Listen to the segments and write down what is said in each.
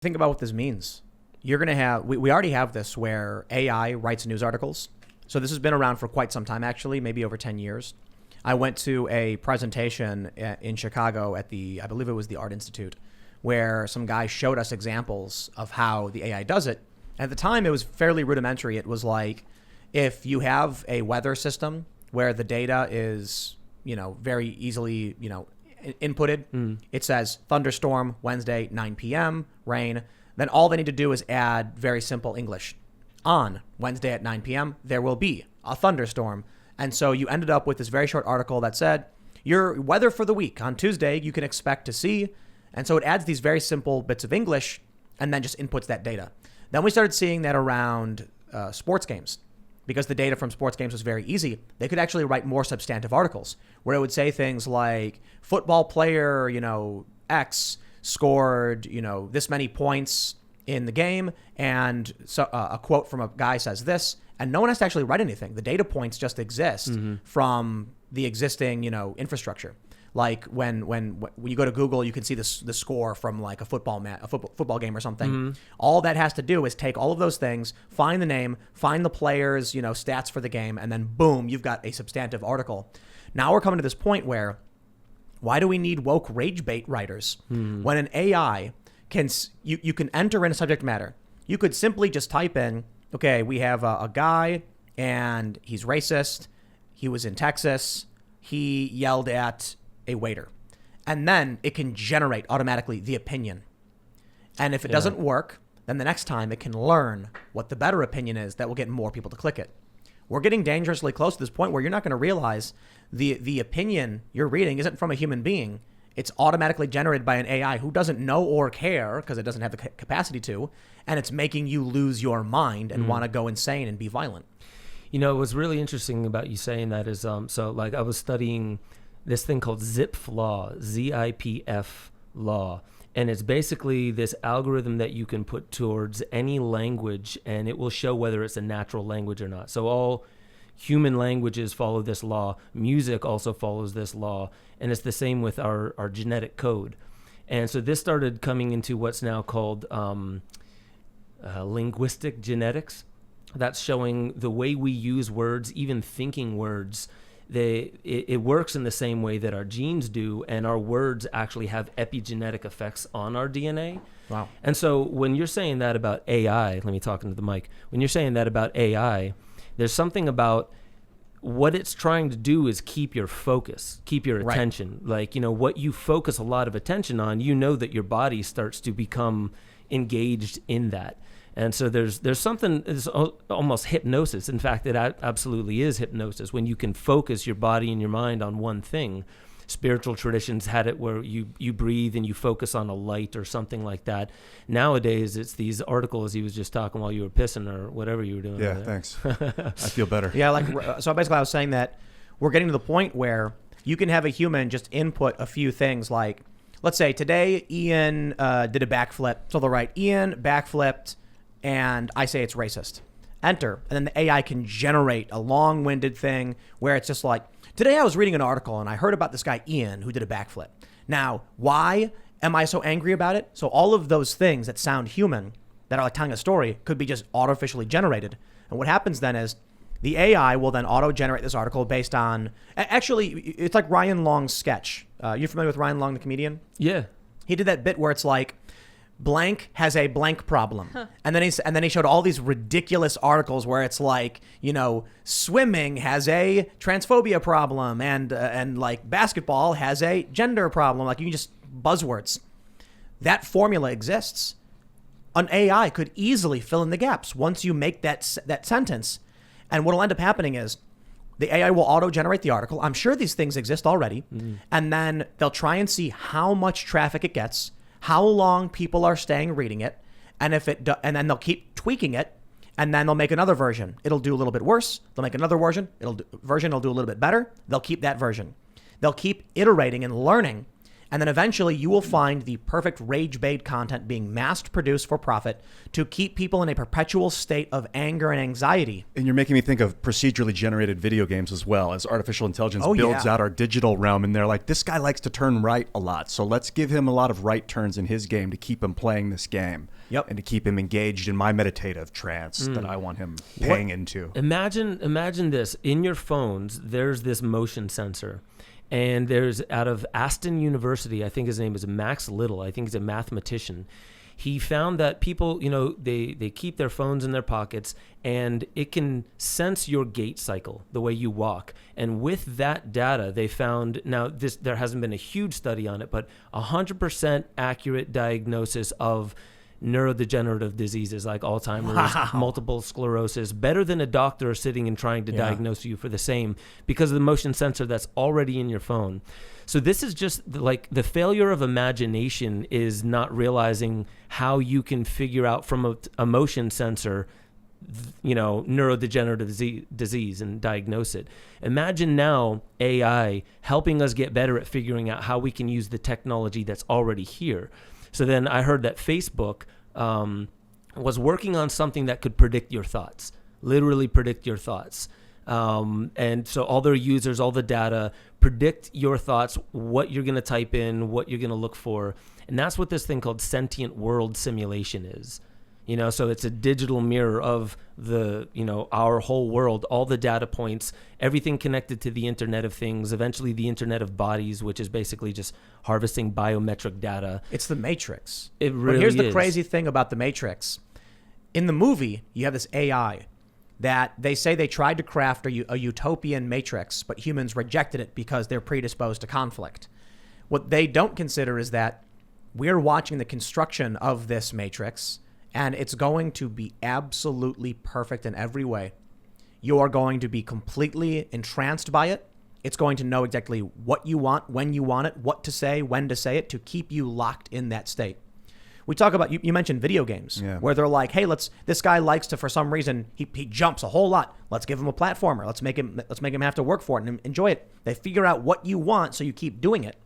Think about what this means. You're going to have, we already have this where AI writes news articles. So this has been around for quite some time, actually, maybe over 10 years. I went to a presentation in Chicago at I believe it was the Art Institute, where some guy showed us examples of how the AI does it. At the time, it was fairly rudimentary. It was like, if you have a weather system where the data is, very easily, inputted, it says thunderstorm Wednesday, 9 p.m., rain. Then all they need to do is add very simple English. On Wednesday at 9 p.m., there will be a thunderstorm. And so you ended up with this very short article that said, your weather for the week on Tuesday, you can expect to see. And so it adds these very simple bits of English and then just inputs that data. Then we started seeing that around sports games. Because the data from sports games was very easy, they could actually write more substantive articles where it would say things like football player, X scored, this many points in the game. And so a quote from a guy says this, and no one has to actually write anything. The data points just exist from the existing, infrastructure. Like when you go to Google, you can see the score from like a football game or something. All that has to do is take all of those things, find the name, find the players, stats for the game, and then boom, you've got a substantive article. Now we're coming to this point where, why do we need woke rage bait writers when an AI you can enter in a subject matter? You could simply just type in, okay, we have a guy and he's racist. He was in Texas. He yelled at a waiter, and then it can generate automatically the opinion. And if it doesn't work, then the next time it can learn what the better opinion is that will get more people to click it. We're getting dangerously close to this point where you're not going to realize the opinion you're reading isn't from a human being. It's automatically generated by an AI who doesn't know or care because it doesn't have the capacity to, and it's making you lose your mind and want to go insane and be violent. What's really interesting about you saying that is, I was studying this thing called ZIPF law, ZIPF law. And it's basically this algorithm that you can put towards any language, and it will show whether it's a natural language or not. So all human languages follow this law. Music also follows this law. And it's the same with our genetic code. And so this started coming into what's now called linguistic genetics. That's showing the way we use words, even thinking words. It works in the same way that our genes do, and our words actually have epigenetic effects on our DNA. Wow. And so when you're saying that about AI, let me talk into the mic. When you're saying that about AI, there's something about what it's trying to do is keep your focus, keep your attention. Like, what you focus a lot of attention on, that your body starts to become engaged in that. And so there's something, it's almost hypnosis. In fact, it absolutely is hypnosis when you can focus your body and your mind on one thing. Spiritual traditions had it where you breathe and you focus on a light or something like that. Nowadays, it's these articles he was just talking while you were pissing or whatever you were doing. Yeah, thanks. I feel better. Yeah, so basically I was saying that we're getting to the point where you can have a human just input a few things like, let's say today Ian did a backflip. So they'll write, Ian backflipped, and I say it's racist. Enter. And then the AI can generate a long-winded thing where it's just like, today I was reading an article and I heard about this guy Ian who did a backflip. Now, why am I so angry about it? So all of those things that sound human, that are like telling a story, could be just artificially generated. And what happens then is the AI will then auto-generate this article based on, actually, it's like Ryan Long's sketch. You familiar with Ryan Long, the comedian? Yeah. He did that bit where it's like, blank has a blank problem. And then he showed all these ridiculous articles where it's like, swimming has a transphobia problem and like basketball has a gender problem. Like, you can just buzzwords. That formula exists. An AI could easily fill in the gaps once you make that sentence. And what'll end up happening is the AI will auto-generate the article. I'm sure these things exist already. And then they'll try and see how much traffic it gets, how long people are staying reading it, and and then they'll keep tweaking it, and then they'll make another version. It'll do a little bit worse. They'll make another version. It'll do a little bit better. They'll keep that version. They'll keep iterating and learning, And then eventually you will find the perfect rage bait content being mass produced for profit to keep people in a perpetual state of anger and anxiety. And you're making me think of procedurally generated video games as well, as artificial intelligence builds out our digital realm. And they're like, this guy likes to turn right a lot, so let's give him a lot of right turns in his game to keep him playing this game. Yep. And to keep him engaged in my meditative trance that I want him paying into. Imagine this. In your phones, there's this motion sensor. And there's out of Aston University, I think his name is Max Little. I think he's a mathematician. He found that people, they keep their phones in their pockets, and it can sense your gait cycle, the way you walk. And with that data, they found, there hasn't been a huge study on it, but 100% accurate diagnosis of neurodegenerative diseases like Alzheimer's, multiple sclerosis, better than a doctor sitting and trying to diagnose you for the same, because of the motion sensor that's already in your phone. So this is just like the failure of imagination is not realizing how you can figure out from a motion sensor, neurodegenerative disease and diagnose it. Imagine now AI helping us get better at figuring out how we can use the technology that's already here. So then I heard that Facebook was working on something that could predict your thoughts, literally predict your thoughts. And so all their users, all the data, predict your thoughts, what you're going to type in, what you're going to look for. And that's what this thing called sentient world simulation is. So it's a digital mirror of our whole world, all the data points, everything connected to the Internet of Things, eventually the Internet of Bodies, which is basically just harvesting biometric data. It's the Matrix. It really But here's the is. crazy thing about the Matrix. In the movie, you have this AI that they say they tried to craft a utopian Matrix, but humans rejected it because they're predisposed to conflict. What they don't consider is that we're watching the construction of this Matrix, and it's going to be absolutely perfect in every way. You are going to be completely entranced by it. It's going to know exactly what you want, when you want it, what to say, when to say it, to keep you locked in that state. We talk about, you mentioned video games, where they're like, hey, this guy likes to, for some reason, he jumps a whole lot. Let's give him a platformer. Let's make him have to work for it and enjoy it. They figure out what you want, so you keep doing it.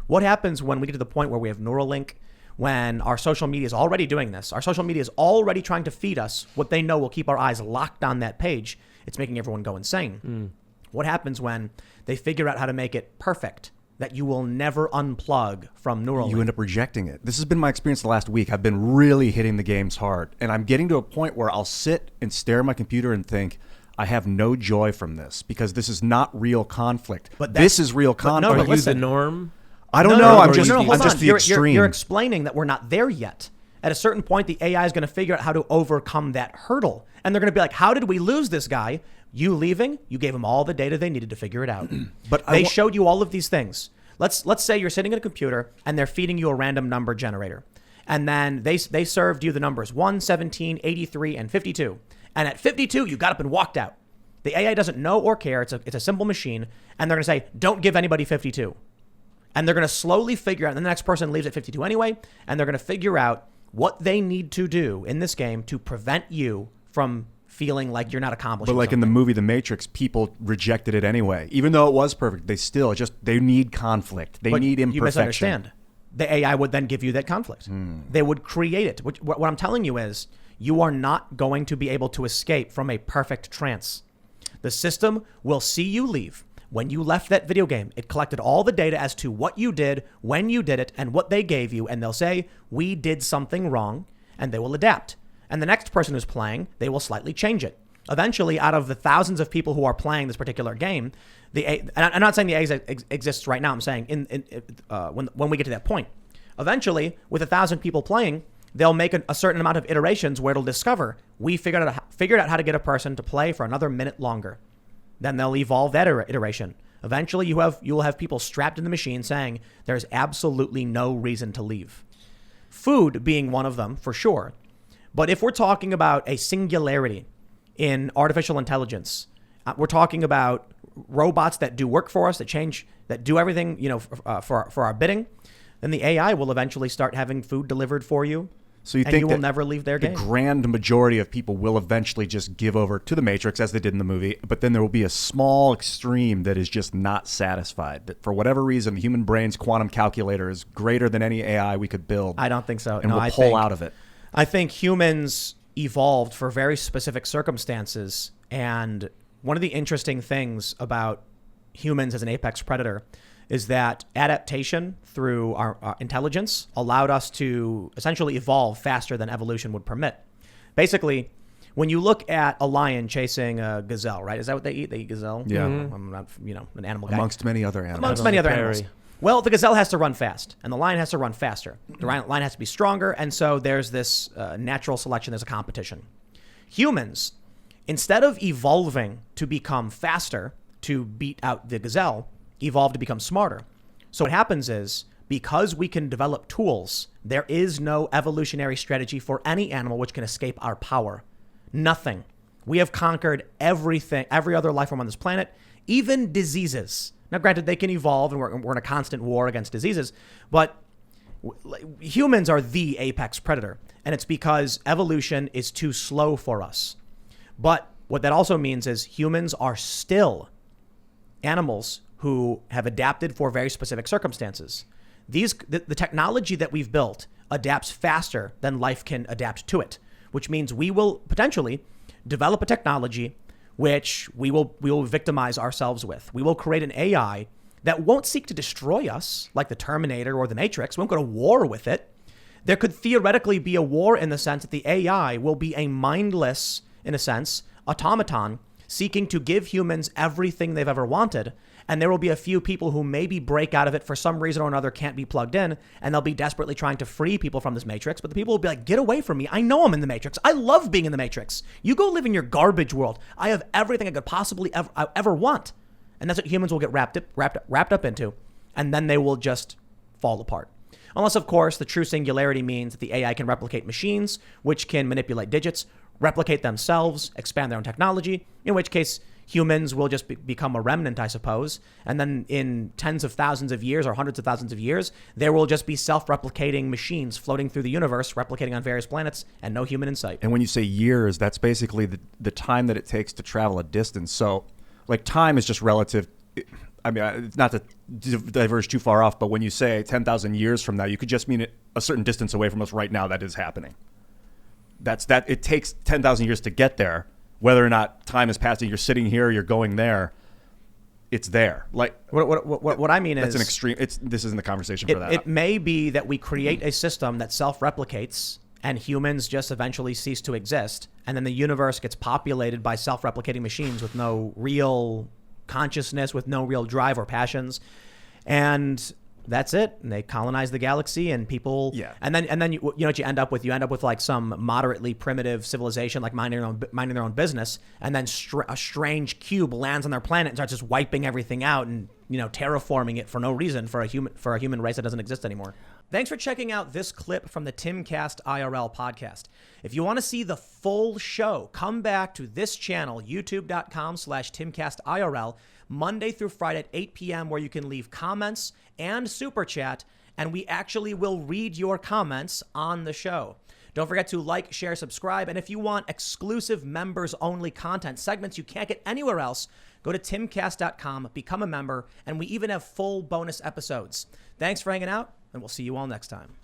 What happens when we get to the point where we have Neuralink, when our social media is already doing this? Our social media is already trying to feed us what they know will keep our eyes locked on that page. It's making everyone go insane. What happens when they figure out how to make it perfect, that you will never unplug from Neuralink? You end up rejecting it. This has been my experience the last week. I've been really hitting the games hard. And I'm getting to a point where I'll sit and stare at my computer and think, I have no joy from this because this is not real conflict. But this is real conflict. Are you the norm? I don't know. I'm just the You're extreme. You're explaining that we're not there yet. At a certain point, the AI is going to figure out how to overcome that hurdle. And they're going to be like, how did we lose this guy? You leaving, you gave them all the data they needed to figure it out. But they showed you all of these things. Let's say you're sitting at a computer and they're feeding you a random number generator. And then they served you the numbers 1, 17, 83, and 52. And at 52, you got up and walked out. The AI doesn't know or care. It's a simple machine. And they're going to say, don't give anybody 52. And they're going to slowly figure out, and the next person leaves at 52 anyway, and they're going to figure out what they need to do in this game to prevent you from feeling like you're not accomplishing But like something. in the movie The Matrix, people rejected it anyway. Even though it was perfect, they need conflict. They need imperfection. You misunderstand. The AI would then give you that conflict. They would create it. What I'm telling you is you are not going to be able to escape from a perfect trance. The system will see you leave. When you left that video game, it collected all the data as to what you did, when you did it, and what they gave you. And they'll say, we did something wrong, and they will adapt. And the next person who's playing, they will slightly change it. Eventually, out of the thousands of people who are playing this particular game, and I'm not saying the AI exists right now. I'm saying when we get to that point. Eventually, with 1,000 people playing, they'll make a certain amount of iterations where it'll discover, we figured out how to get a person to play for another minute longer. Then they'll evolve that iteration. Eventually, you will have people strapped in the machine saying there's absolutely no reason to leave. Food being one of them, for sure. But if we're talking about a singularity in artificial intelligence, we're talking about robots that do work for us, that do everything, for our bidding, then the AI will eventually start having food delivered for you. So you and think you will that never leave their the game. grand majority of people will eventually just give over to the Matrix as they did in the movie, but then there will be a small extreme that is just not satisfied. That for whatever reason, the human brain's quantum calculator is greater than any AI we could build. I don't think so. And No, we'll pull out of it. I think humans evolved for very specific circumstances. And one of the interesting things about humans as an apex predator is that adaptation through our intelligence allowed us to essentially evolve faster than evolution would permit. Basically, when you look at a lion chasing a gazelle, right? Is that what they eat? They eat gazelle? Yeah. I'm not, an animal guy. Amongst many other animals. Amongst many other animals. Well, the gazelle has to run fast, and the lion has to run faster. The lion has to be stronger, and so there's this natural selection. There's a competition. Humans, instead of evolving to become faster to beat out the gazelle, evolve to become smarter. So what happens is, because we can develop tools, there is no evolutionary strategy for any animal which can escape our power. Nothing. We have conquered everything, every other life form on this planet, even diseases. Now, granted, they can evolve, and we're in a constant war against diseases, but humans are the apex predator, and it's because evolution is too slow for us. But what that also means is humans are still animals who have adapted for very specific circumstances. The technology that we've built adapts faster than life can adapt to it, which means we will potentially develop a technology which we will victimize ourselves with. We will create an AI that won't seek to destroy us like the Terminator or the Matrix. We won't go to war with it. There could theoretically be a war in the sense that the AI will be a mindless, in a sense, automaton seeking to give humans everything they've ever wanted. And there will be a few people who maybe break out of it for some reason or another, can't be plugged in, and they'll be desperately trying to free people from this Matrix. But the people will be like, get away from me. I know I'm in the Matrix. I love being in the Matrix. You go live in your garbage world. I have everything I could possibly ever want. And that's what humans will get wrapped up into. And then they will just fall apart. Unless, of course, the true singularity means that the AI can replicate machines, which can manipulate digits, replicate themselves, expand their own technology, in which case humans will just become a remnant, I suppose. And then in tens of thousands of years or hundreds of thousands of years, there will just be self-replicating machines floating through the universe, replicating on various planets, and no human in sight. And when you say years, that's basically the time that it takes to travel a distance. So, like, time is just relative. I mean, it's not to diverge too far off, but when you say 10,000 years from now, you could just mean it a certain distance away from us right now that is happening. That it takes 10,000 years to get there. Whether or not time is passing, you're sitting here, you're going there, it's there. Like what I mean that's is an extreme. This isn't the conversation for that. It may be that we create a system that self-replicates, and humans just eventually cease to exist, and then the universe gets populated by self-replicating machines with no real consciousness, with no real drive or passions, and that's it. And they colonize the galaxy, and people. Yeah. And then you know what you end up with? You end up with like some moderately primitive civilization, like minding their own business, and then a strange cube lands on their planet and starts just wiping everything out and terraforming it for no reason for a human race that doesn't exist anymore. Thanks for checking out this clip from the Timcast IRL podcast. If you want to see the full show, come back to this channel, youtube.com/TimcastIRL, Monday through Friday at 8 p.m., where you can leave comments and super chat, and we actually will read your comments on the show. Don't forget to like, share, subscribe, and if you want exclusive members-only content, segments you can't get anywhere else, go to timcast.com, become a member, and we even have full bonus episodes. Thanks for hanging out, and we'll see you all next time.